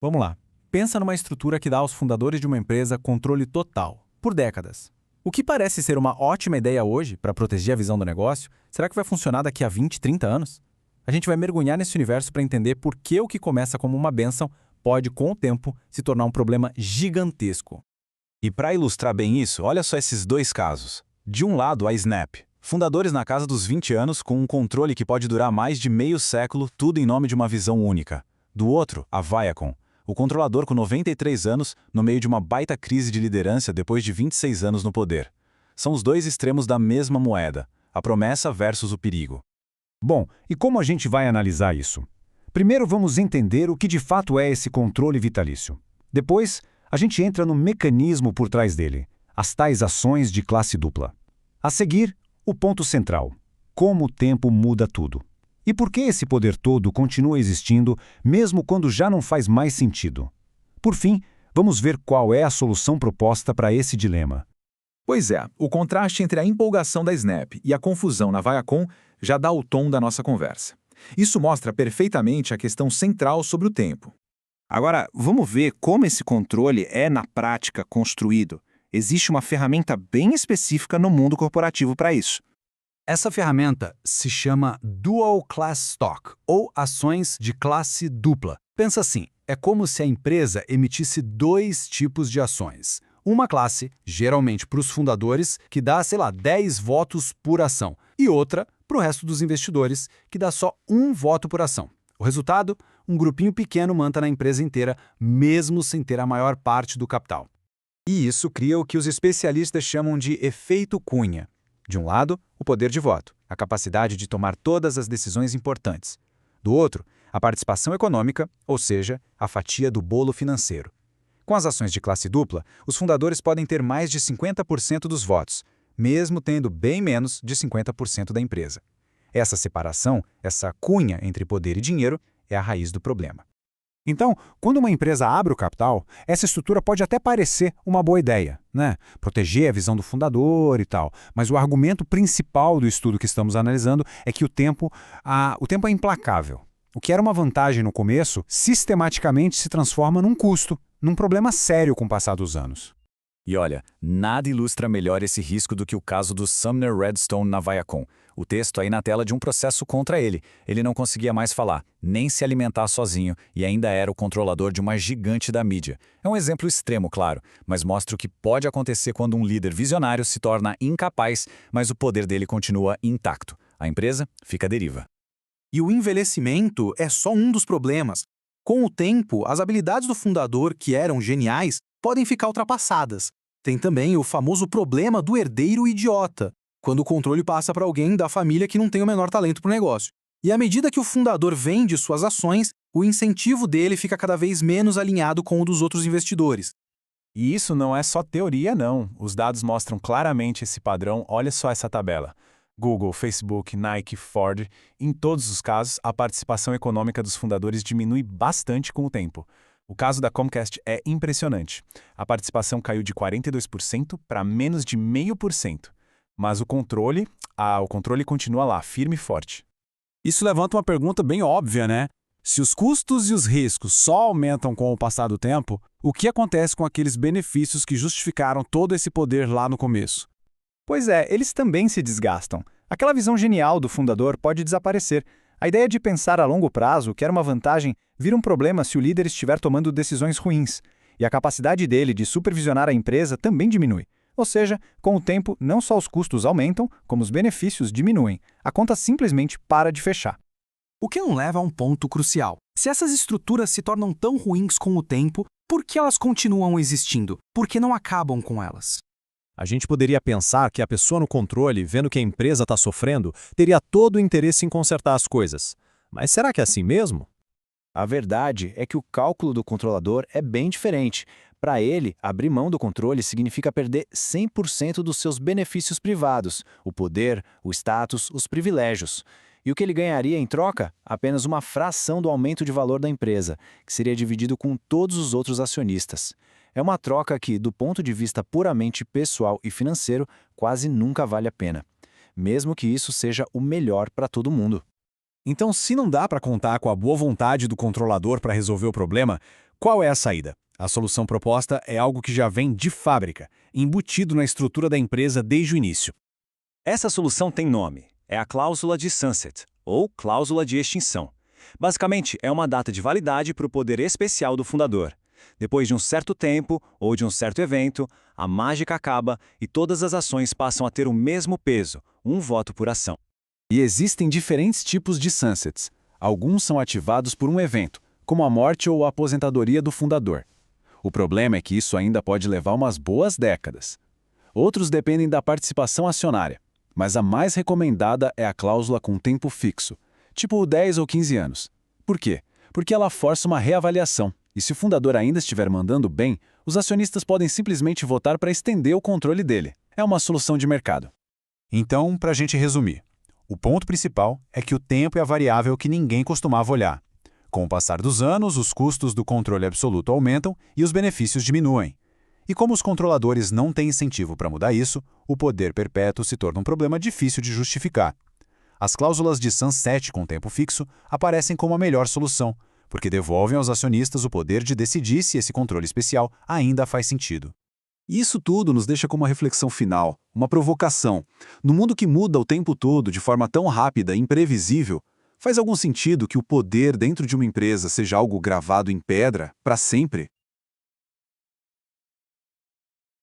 Vamos lá. Pensa numa estrutura que dá aos fundadores de uma empresa controle total, por décadas. O que parece ser uma ótima ideia hoje para proteger a visão do negócio, será que vai funcionar daqui a 20, 30 anos? A gente vai mergulhar nesse universo para entender por que o que começa como uma bênção pode, com o tempo, se tornar um problema gigantesco. E para ilustrar bem isso, olha só esses dois casos. De um lado, a Snap, fundadores na casa dos 20 anos com um controle que pode durar mais de meio século, tudo em nome de uma visão única. Do outro, a Viacom, o controlador com 93 anos no meio de uma baita crise de liderança depois de 26 anos no poder. São os dois extremos da mesma moeda, a promessa versus o perigo. Bom, e como a gente vai analisar isso? Primeiro vamos entender o que de fato é esse controle vitalício. Depois, a gente entra no mecanismo por trás dele, as tais ações de classe dupla. A seguir, o ponto central: como o tempo muda tudo. E por que esse poder todo continua existindo, mesmo quando já não faz mais sentido? Por fim, vamos ver qual é a solução proposta para esse dilema. Pois é, o contraste entre a empolgação da Snap e a confusão na Viacom já dá o tom da nossa conversa. Isso mostra perfeitamente a questão central sobre o tempo. Agora, vamos ver como esse controle é, na prática, construído. Existe uma ferramenta bem específica no mundo corporativo para isso. Essa ferramenta se chama Dual Class Stock, ou ações de classe dupla. Pensa assim, é como se a empresa emitisse dois tipos de ações. Uma classe, geralmente para os fundadores, que dá, 10 votos por ação, e outra para o resto dos investidores, que dá só um voto por ação. O resultado? Um grupinho pequeno manda na empresa inteira, mesmo sem ter a maior parte do capital. E isso cria o que os especialistas chamam de efeito cunha. De um lado, o poder de voto, a capacidade de tomar todas as decisões importantes. Do outro, a participação econômica, ou seja, a fatia do bolo financeiro. Com as ações de classe dupla, os fundadores podem ter mais de 50% dos votos, mesmo tendo bem menos de 50% da empresa. Essa separação, essa cunha entre poder e dinheiro, é a raiz do problema. Então, quando uma empresa abre o capital, essa estrutura pode até parecer uma boa ideia, né? Proteger a visão do fundador e tal. Mas o argumento principal do estudo que estamos analisando é que o tempo é implacável. O que era uma vantagem no começo, sistematicamente se transforma num custo, num problema sério com o passar dos anos. E olha, nada ilustra melhor esse risco do que o caso do Sumner Redstone na Viacom. O texto aí na tela de um processo contra ele. Ele não conseguia mais falar, nem se alimentar sozinho, e ainda era o controlador de uma gigante da mídia. É um exemplo extremo, claro, mas mostra o que pode acontecer quando um líder visionário se torna incapaz, mas o poder dele continua intacto. A empresa fica à deriva. E o envelhecimento é só um dos problemas. Com o tempo, as habilidades do fundador, que eram geniais, podem ficar ultrapassadas. Tem também o famoso problema do herdeiro idiota, quando o controle passa para alguém da família que não tem o menor talento para o negócio. E à medida que o fundador vende suas ações, o incentivo dele fica cada vez menos alinhado com o dos outros investidores. E isso não é só teoria, não. Os dados mostram claramente esse padrão. Olha só essa tabela. Google, Facebook, Nike, Ford, em todos os casos, a participação econômica dos fundadores diminui bastante com o tempo. O caso da Comcast é impressionante. A participação caiu de 42% para menos de 0,5%. Mas o controle continua lá, firme e forte. Isso levanta uma pergunta bem óbvia, né? Se os custos e os riscos só aumentam com o passar do tempo, o que acontece com aqueles benefícios que justificaram todo esse poder lá no começo? Pois é, eles também se desgastam. Aquela visão genial do fundador pode desaparecer. A ideia de pensar a longo prazo, que era uma vantagem, vira um problema se o líder estiver tomando decisões ruins. E a capacidade dele de supervisionar a empresa também diminui. Ou seja, com o tempo, não só os custos aumentam, como os benefícios diminuem. A conta simplesmente para de fechar. O que nos leva a um ponto crucial. Se essas estruturas se tornam tão ruins com o tempo, por que elas continuam existindo? Por que não acabam com elas? A gente poderia pensar que a pessoa no controle, vendo que a empresa está sofrendo, teria todo o interesse em consertar as coisas. Mas será que é assim mesmo? A verdade é que o cálculo do controlador é bem diferente. Para ele, abrir mão do controle significa perder 100% dos seus benefícios privados, o poder, o status, os privilégios. E o que ele ganharia em troca? Apenas uma fração do aumento de valor da empresa, que seria dividido com todos os outros acionistas. É uma troca que, do ponto de vista puramente pessoal e financeiro, quase nunca vale a pena, mesmo que isso seja o melhor para todo mundo. Então, se não dá para contar com a boa vontade do controlador para resolver o problema, qual é a saída? A solução proposta é algo que já vem de fábrica, embutido na estrutura da empresa desde o início. Essa solução tem nome. É a cláusula de sunset, ou cláusula de extinção. Basicamente, é uma data de validade para o poder especial do fundador. Depois de um certo tempo ou de um certo evento, a mágica acaba e todas as ações passam a ter o mesmo peso, um voto por ação. E existem diferentes tipos de sunsets. Alguns são ativados por um evento, como a morte ou a aposentadoria do fundador. O problema é que isso ainda pode levar umas boas décadas. Outros dependem da participação acionária, mas a mais recomendada é a cláusula com tempo fixo, tipo 10 ou 15 anos. Por quê? Porque ela força uma reavaliação, e se o fundador ainda estiver mandando bem, os acionistas podem simplesmente votar para estender o controle dele. É uma solução de mercado. Então, para a gente resumir, o ponto principal é que o tempo é a variável que ninguém costumava olhar. Com o passar dos anos, os custos do controle absoluto aumentam e os benefícios diminuem. E como os controladores não têm incentivo para mudar isso, o poder perpétuo se torna um problema difícil de justificar. As cláusulas de sunset com tempo fixo aparecem como a melhor solução, porque devolvem aos acionistas o poder de decidir se esse controle especial ainda faz sentido. E isso tudo nos deixa com uma reflexão final, uma provocação. No mundo que muda o tempo todo de forma tão rápida e imprevisível, faz algum sentido que o poder dentro de uma empresa seja algo gravado em pedra para sempre?